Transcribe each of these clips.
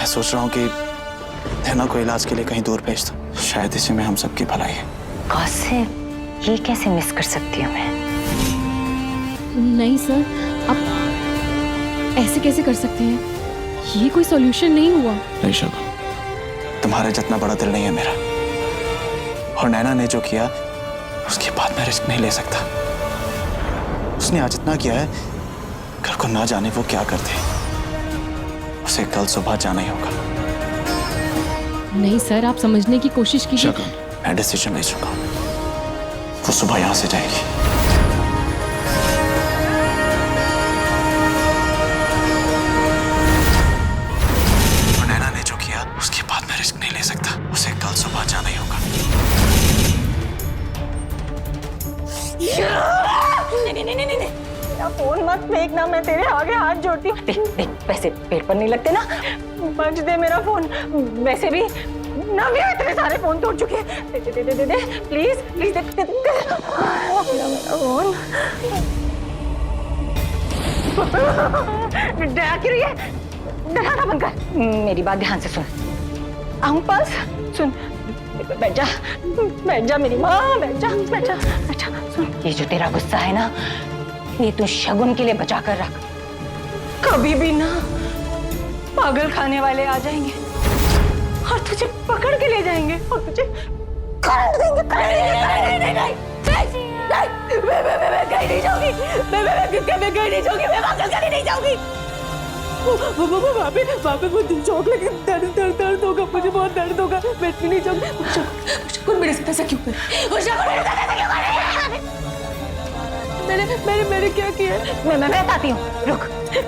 मैं सोच रहा हूँ कि नैना को इलाज के लिए कहीं दूर भेज दो, शायद इसी में हम सबकी भलाई है। कासिम, ये कैसे मिस कर सकती हूँ मैं? नहीं सर, आप ऐसे कैसे कर सकते हैं? ये कोई सॉल्यूशन नहीं हुआ। नहीं शगुन, तुम्हारे जितना बड़ा दिल नहीं है मेरा, और नैना ने जो किया उसके बाद मैं रिस्क नहीं ले सकता। उसने आज इतना किया है, कल को ना जाने वो क्या करते। उसे कल सुबह जाना ही होगा। नहीं सर, आप समझने की कोशिश कीजिए। शगुन, मैं डिसीजन ले चुका हूँ, वो सुबह यहाँ से जाएगी। और नैना ने जो किया उसके बाद मैं रिस्क नहीं ले सकता। उसे कल सुबह जाना ही होगा। नहीं, फोन मत फेंकना, मैं तेरे आगे हाथ जोड़ती हूँ। देख, वैसे पेट पर नहीं लगते ना, बच दे मेरा फोन। वैसे भी ना मेरे इतने सारे फोन तोड़ चुके हैं। दे प्लीज प्लीज दे मेरा फोन। डरा क्यों रही है? डराना बंद कर। मेरी बात ध्यान से सुन। आऊं पास, सुन। बैठ जा मेरी माँ, बैठ जा। सुन, ये जो तेरा गुस्सा है ना, ये तू शगुन के लिए बचा कर रख। कभी भी ना पागल खाने वाले आ जाएंगे और तुझे पकड़ के ले जाएंगे और तुझे काट देंगे। मैं कहीं नहीं जाऊंगी, मैं कहीं नहीं जाऊंगी, मैं पागल खाने नहीं जाऊंगी। वहाँ पे वो चौक लगे, दर्द होगा, मुझे बहुत दर्द होगा, बैठ नहीं जाऊंगी। मेरे साथ ऐसा क्यों मैंने क्या किया? मैं आती हूँ, रुक,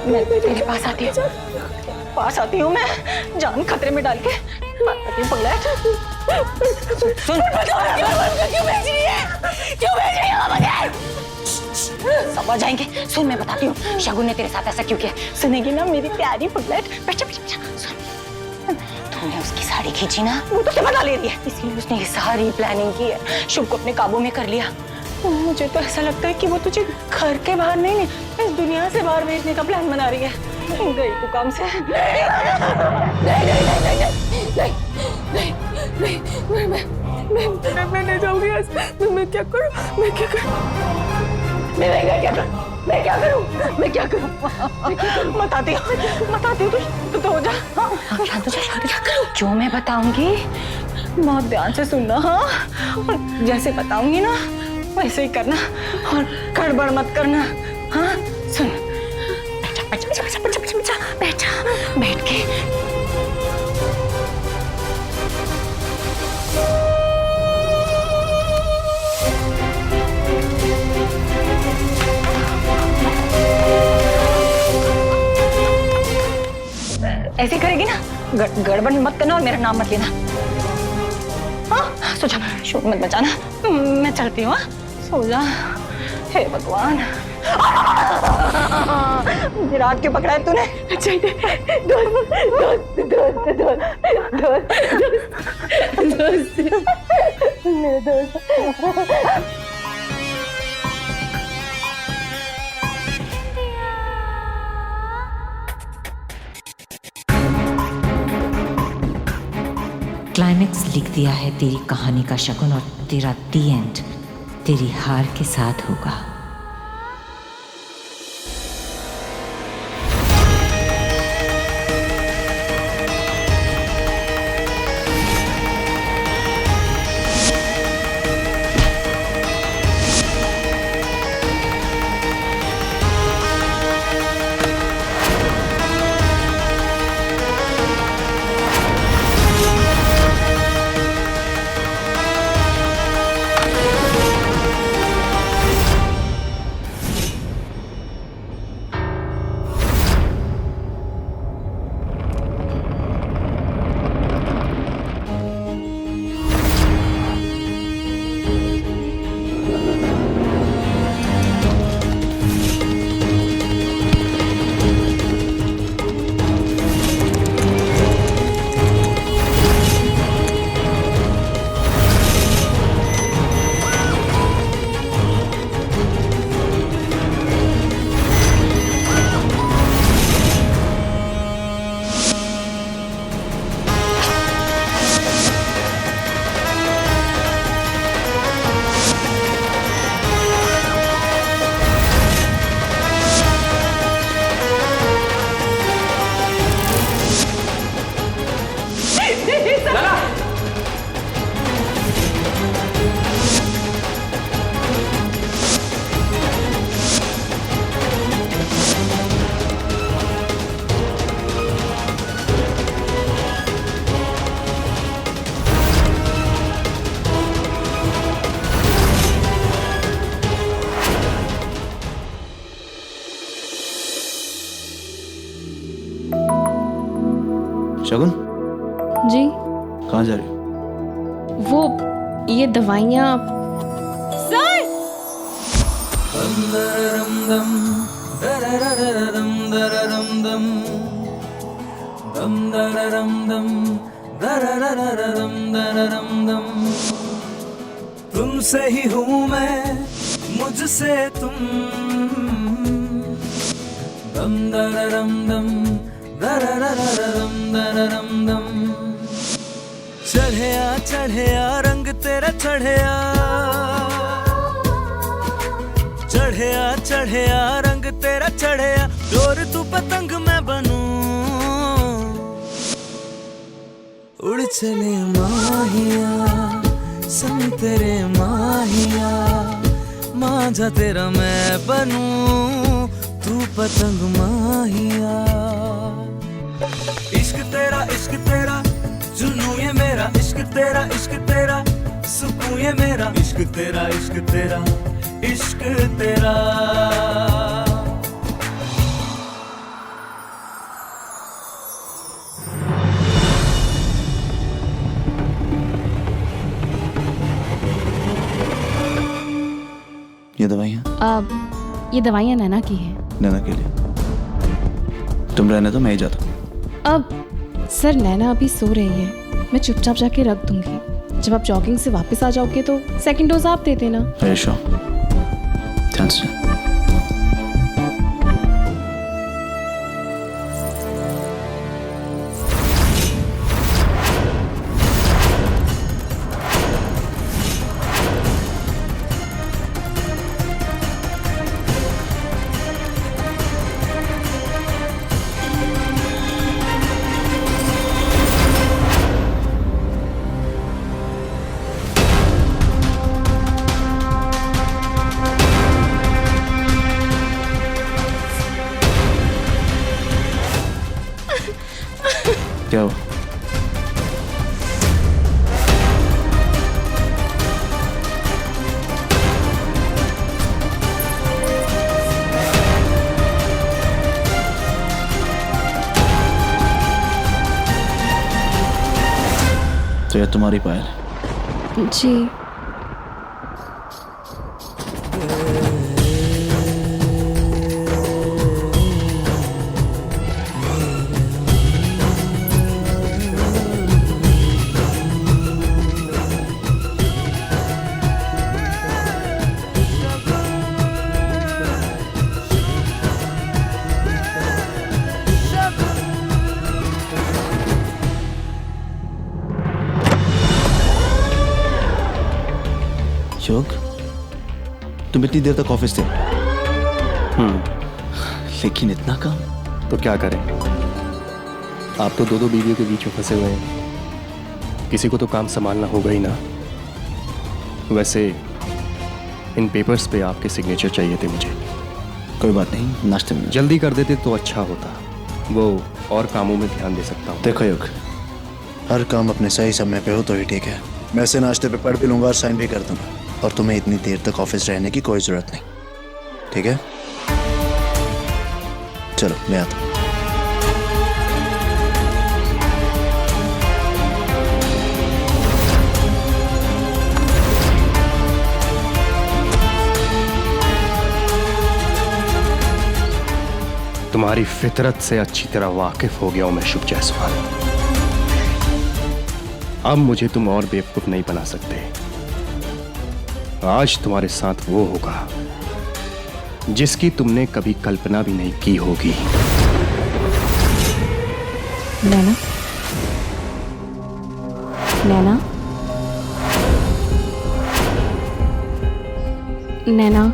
मैं तेरे पास आती हूँ, मैं जान खतरे में डाल के आती हूँ। पगला सुन, क्यों भेज रही है मुझे? समझ जाएंगे। सुन, मैं बताती हूँ शगुन ने तेरे साथ ऐसा क्यों किया। सुनेगी ना मेरी प्यारी पगला? बैठ। सुन, तूने उसकी साड़ी खींची ना, वो तो बना ले रही है, इसलिए उसने ये सारी प्लानिंग की है। शुभ को अपने काबू में कर लिया। मुझे तो ऐसा लगता है कि वो तुझे घर के बाहर नहीं, इस दुनिया से बाहर भेजने का प्लान बना रही है। गई तू काम से। मैं नहीं जाऊंगी आज। मैं क्या करूं? मैं क्या करूं? बताती हूँ, तू तो हो जा। क्या तुझे क्या करूं? जो मैं बताऊंगी बहुत ध्यान से सुनना, हाँ? और जैसे बताऊंगी ना वैसे ही करना और गड़बड़ मत करना, हाँ? सुन, बैठ के। ऐसे करेगी ना, गड़बड़ मत करना और मेरा नाम मत लेना, हाँ? सो जा, शोर मत मचाना, मैं चलती हूँ। सो जा। हे भगवान, मुझे रात क्यों पकड़ा है तूने? दोस्त। क्लाइमेक्स लिख दिया है तेरी कहानी का शगुन, और तेरा दी एंड तेरी हार के साथ होगा। शगुन, जी कहाँ जा रही हो? वो ये दवाइयाँ सर तुमसे ही हूँ मैं, मुझसे तुम। दम दररम दम दररररम दररम दम। चढ़िया रंग तेरा चढ़िया, चढ़िया रंग तेरा चढ़िया। डोर तू पतंग मैं बनूं, उड़ चले माहिया संग तेरे माहिया। मांझा तेरा मैं बनूं, तू पतंग माहिया। इश्क तेरा जुनू ये मेरा। इश्क तेरा सुकून ये मेरा। इश्क तेरा इश्क तेरा। ये दवाइयाँ ये दवाइयाँ नैना की हैं। नैना के लिए। तुम रहने दो, मैं ही जाता हूँ। अब सर नैना अभी सो रही है, मैं चुपचाप जाके रख दूंगी। जब आप जॉगिंग से वापस आ जाओगे तो सेकंड डोज आप दे देना। रेशो, ध्यान से। क्या हुआ? तो यह तुम्हारी पायल है? जी योग, तुम इतनी देर तक ऑफिस थे? लेकिन इतना काम? तो क्या करें, आप तो दो बीवियों के बीच में फंसे हुए हैं। किसी को तो काम संभालना होगा ही ना। वैसे इन पेपर्स पे आपके सिग्नेचर चाहिए थे मुझे। कोई बात नहीं, नाश्ते में। जल्दी कर देते तो अच्छा होता, वो और कामों में ध्यान दे सकता हूँ। देखो योग, हर काम अपने सही समय पे हो तो ही ठीक है। मैं ऐसे नाश्ते पे पढ़ भी लूंगा और साइन भी कर दूंगा, और तुम्हें इतनी देर तक ऑफिस रहने की कोई जरूरत नहीं, ठीक है? चलो मैं आता हूँ। तुम्हारी फितरत से अच्छी तरह वाकिफ हो गया हूं मैं शुभ जायसवाल। अब मुझे तुम और बेवकूफ नहीं बना सकते। आज तुम्हारे साथ वो होगा जिसकी तुमने कभी कल्पना भी नहीं की होगी। नैना, नैना, नैना,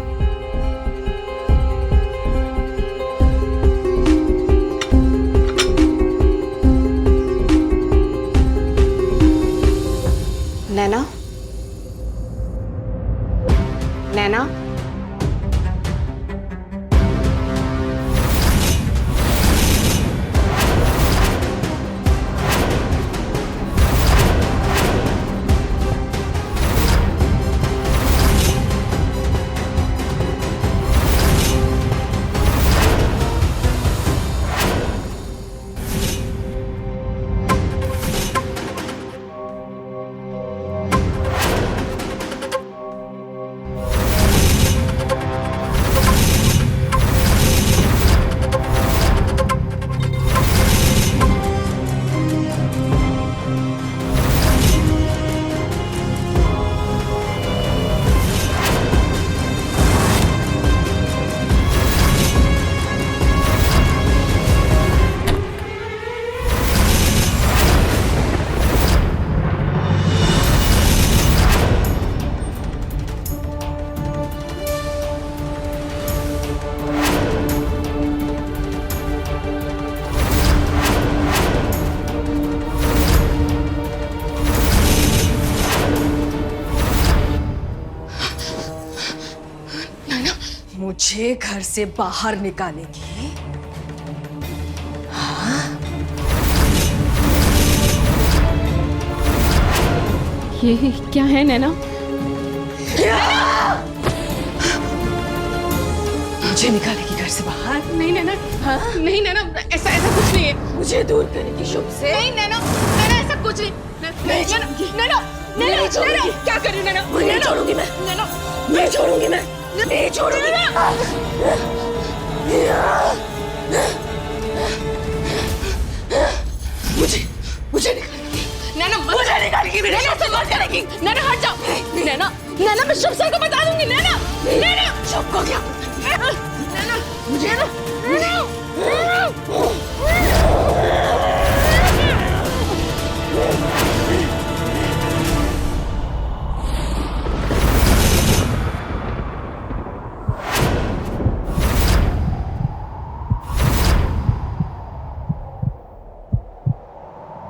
नैना, नैना, मुझे घर से बाहर निकालेगी? ये क्या है नैना? मुझे निकालेगी घर से बाहर? नहीं नैना, नहीं नैना, ऐसा ऐसा कुछ नहीं है। मुझे दूर करेगी शुभ से? नहीं नैना, नैना ऐसा कुछ नहीं। नहीं छोड़ूंगी। नैना, नैना, नहीं छोड़ूंगी। नैना, क्या कर रही है नैना? नहीं छोड़ूंगी मैं। नैना, नहीं छोड़ूंगी मैं। नहीं छोड़ूंगी। मुझे निकालेगी। नैना, मुझे निकालेगी। मेरे नैना ऐसा मत करेगी। नैना हट जाओ। नैना, नैना मैं शुभ सर को बता दूंगी। नैना, नैना, शुभ को क्या? नैना, मुझे ना, नैना,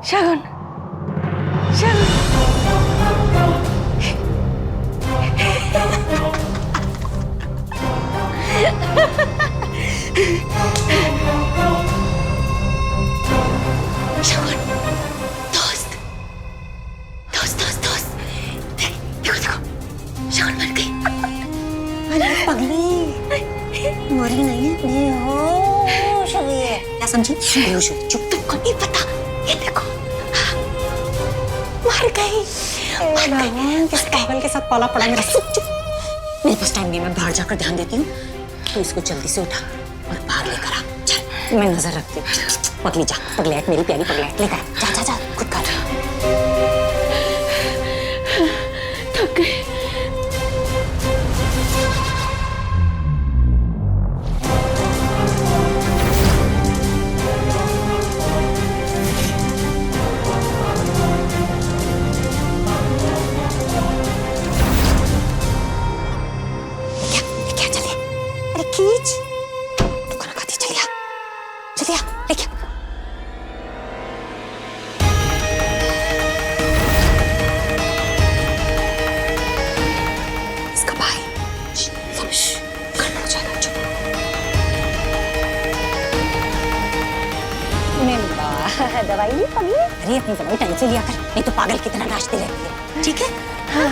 शगुन, शगुन, शगुन, दोस्त, दोस्त, दोस्त, दोस्त, देखो, देखो, शगुन मर गई। अरे पगली, मरी नहीं है, बेहोश हुई है। क्या समझी? बेहोश हुई। चुप। तुमको नहीं पता, ये देखो, मर गई। भगवान, किस पागल के साथ पाला पड़ा मेरा। चुप। मेरे पास टाइम नहीं, मैं बाहर जाकर ध्यान देती हूँ। तू इसको जल्दी से उठा और बाहर लेकर आ। चल, मैं नजर रखती हूँ। पगली जा, पगलेट, मेरी प्यारी पगलेट, लेकर आ। जा जा जा, खुद कर। थक गए। क्या चलिए? अरे खींच। तू खाना खाती, चलिए, चलिए, लेके। इसका भाई समझ करना हो जाएगा। चुप। दवाई नहीं पगली? अरे अपनी दवाई टाइम से लिया कर, नहीं तो पागल की तरह नाचती रहती है। ठीक है? हाँ।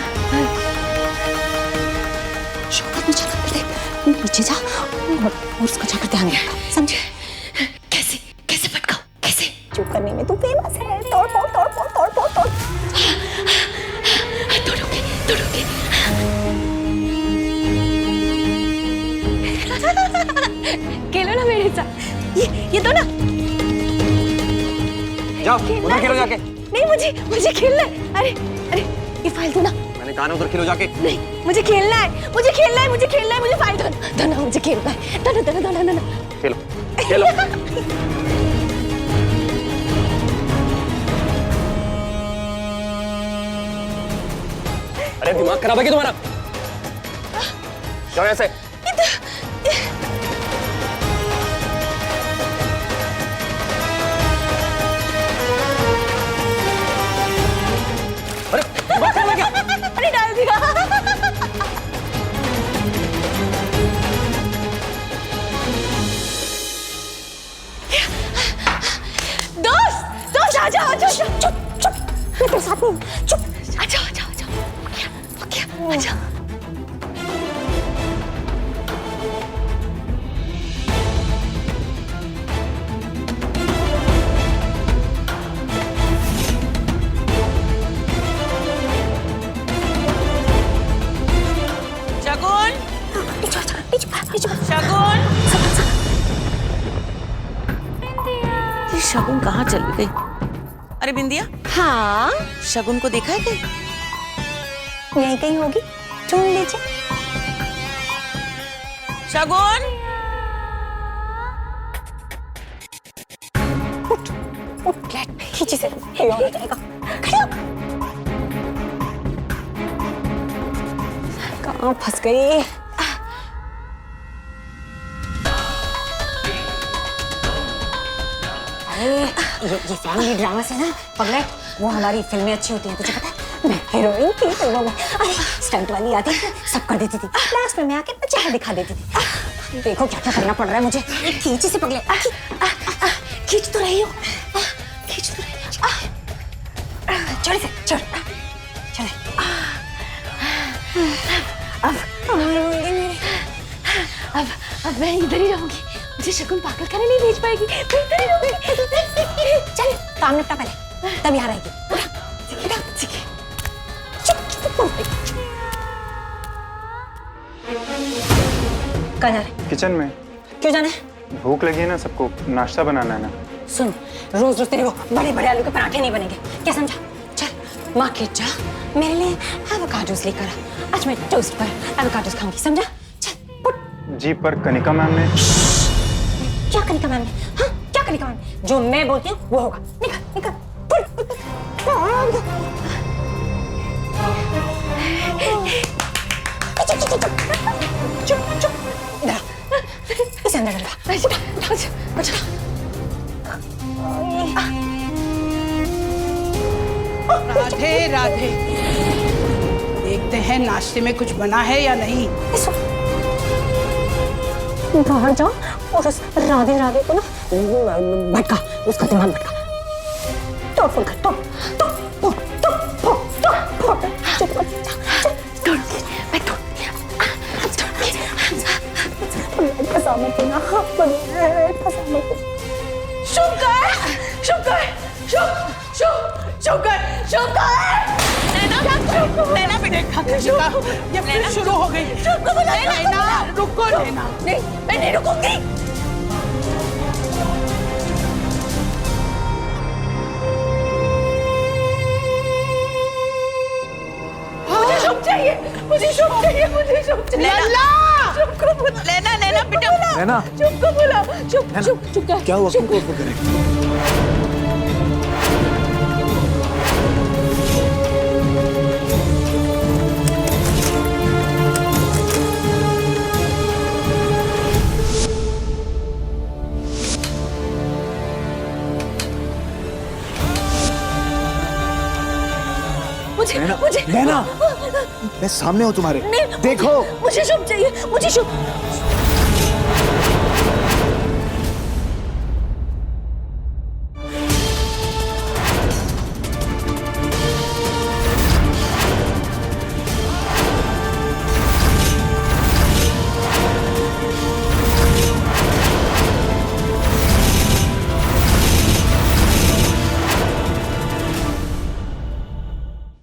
शौकत में चला कर दे, नीचे जा और उसको जाकर ध्यान रखा, समझे? कैसे, कैसे भटकाओ, कैसे? चुप करने में तू फेमस है। तोड़ फोड़, तोड़ फोड़, तोड़ फोड़, तोड़। तोड़ोगे, तोड़ोगे। खेलो ना मेरे साथ। ये तो ना। जाओ उधर खेलो जाके। नहीं, मुझे खेलना है। अरे अरे, ये फाइल दो ना। मैंने कहा ना उधर खेलो जाके। नहीं, मुझे खेलना है, मुझे खेलना है, मुझे खेलना है, मुझे फाइल दो ना, मुझे खेलना है। दो ना। खेलो खेलो। अरे दिमाग खराब है क्या तुम्हारा? जाओ ऐसे। अरे दिमाग खराब है क्या? अरे डाल दिया। दोस्त, आ जाओ। चुप, मैं तेरे साथ नहीं हूँ। चुप। आ जाओ। हो गया, आ जाओ। शगुन, शगुन, ये शगुन कहाँ चली गई? अरे बिंदिया, हाँ, शगुन को देखा है कहीं? यहीं कहीं होगी, ढूंढ लीजिए। शगुन, उठ, लेट, खींची से ये हो जाएगा। खड़ी हो। कहाँ फंस गई? ये फैमिली ड्रामा से ना पगले, वो हमारी फिल्में अच्छी होती हैं, तुझे पता है? मैं हीरोइन थी फिल्मों में, अरे स्टंट वाली आती थी, सब कर देती थी, लास्ट में मैं आके चेहरा दिखा देती थी। देखो क्या क्या करना पड़ रहा है मुझे। खींच से पगले, खींच तो रही हो, खींच तो रही हो। चढ़ से चढ़, चल। अब मैं इधर ही रहूंगी, मुझे शकुन पागल खाने नहीं भेज पाएगी, मैं इधर ही रहूंगी। चल काम निपटा पहले, तब यहाँ रहेगी। कहाँ जा रहे? किचन में। क्यों जाना है? भूख लगी है ना सबको, नाश्ता बनाना है ना। सुन, रोज रोज तेरे वो बड़े बड़े आलू के पराठे नहीं बनेंगे, क्या समझा? चल मार्केट जा, मेरे लिए एवोकाडोस लेकर आ। आज मैं टोस्ट पर एवोकाडोस खाऊंगी, समझा? चल पुट। जी पर कनिका मैम ने। क्या कनिका मैम ने? हाँ क्या कनिका मैम ने? जो मैं बोलती हूँ वो होगा। निकल निकल पुट। चुप चुप, इधर इसे अंदर डलवा। राधे राधे, देखते हैं नाश्ते में कुछ बना है या नहीं। बाहर जाओ और उस राधे राधे को ना भटका, उसका दिमाग भटका। तोड़ फोड़ कर, तोड़ तोड़ तोड़ तोड़ फोड़ तोड़ फोड़। चुप कर जा, तोड़ मैं तोड़ फंसा मत ना, फंसा मत। शुक्र शुक्र शुक्र शुक्र, नैना बेटे ये फिर शुरू हो गई। नैना रुको, नैना नहीं, मैं नहीं रुकूंगी। मुझे शुभ चाहिए, मुझे शुभ चाहिए, मुझे शुभ चाहिए। नैना, शुभ को बुला, नैना बेटा, नैना, शुभ को बुला, शुभ शुभ शुभ कर। क्या हुआ? क्यों कोट करे? मुझे नैना, मैं सामने हूँ तुम्हारे, देखो। मुझे शुभ चाहिए, मुझे शुभ।